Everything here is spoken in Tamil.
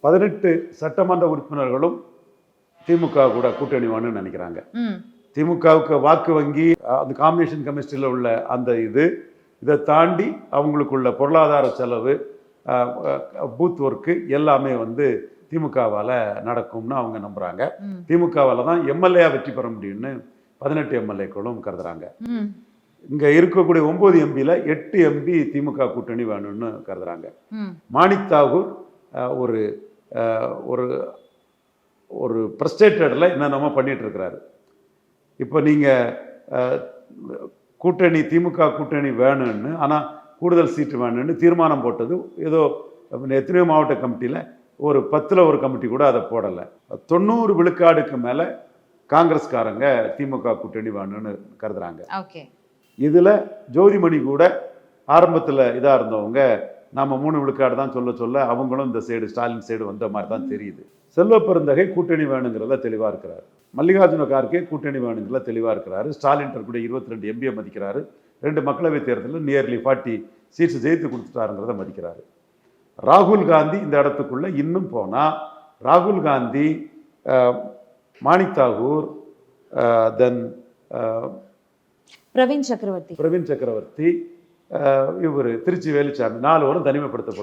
18 சட்டமன்ற உறுப்பினர்களும் திமுக கூட கூட்டணி வேணும்னு நினைக்கிறாங்க. திமுகவுக்கு வாக்கு வங்கி அந்த காம்பினேஷன் கெமிஸ்ட்ரியில் உள்ள அந்த இதை தாண்டி அவங்களுக்குள்ள பொருளாதார செலவு, பூத் ஒர்க்கு எல்லாமே வந்து திமுகவால் நடக்கும்னு அவங்க நம்புகிறாங்க. திமுகவால் தான் எம்எல்ஏ வெற்றி பெற முடியும்னு 18 எம்எல்ஏக்களும் கருதுறாங்க. இங்கே இருக்கக்கூடிய 9 எம்பியில் 8 எம்பி திமுக கூட்டணி வேணும்னு கருதுறாங்க. மாணிக் தாகூர் ஒரு ஒரு ஒரு பிரஸ்டேட்டடில் என்னென்னமோ பண்ணிட்டு இருக்கிறாரு. இப்போ நீங்கள் கூட்டணி திமுக கூட்டணி வேணும்னு, ஆனால் கூடுதல் சீட்டு வேணும்னு தீர்மானம் போட்டது ஏதோ எத்தனையோ மாவட்ட கமிட்டியில் ஒரு 10ல் ஒரு கமிட்டி கூட அதை போடலை. 90 விழுக்காடுக்கு மேலே காங்கிரஸ்காரங்க திமுக கூட்டணி வேணும்னு கருதுறாங்க. இதில் ஜோதிமணி கூட ஆரம்பத்தில் இதாக இருந்தவங்க நம்ம 3 விழுக்காடு தான் சொல்ல அவங்களும் இந்த சைடு ஸ்டாலின் சைடு வந்த மாதிரி தான் தெரியுது. செல்வ பெருந்தகை கூட்டணி வேணுங்கிறத தெளிவாக இருக்கிறார். மல்லிகார்ஜுன கார்கே கூட்டணி வேணுங்கிறத தெளிவாக இருக்கிறாரு. ஸ்டாலின் கூட 22 எம்பியை மதிக்கிறாரு. 2 மக்களவை தேர்தலில் நியர்லி 40 சீட்ஸ் ஜெயித்து கொடுத்துட்டாருங்கிறத மதிக்கிறாரு. ராகுல் காந்தி இந்த இடத்துக்குள்ள இன்னும் போனால் ராகுல் காந்தி, மாணிக் தாகூர், தென் பிரவீன் சக்கரவர்த்தி, இவர் திருச்சி வேலுச்சாமி 4 வரும் தனிமைப்படுத்தப்படும்.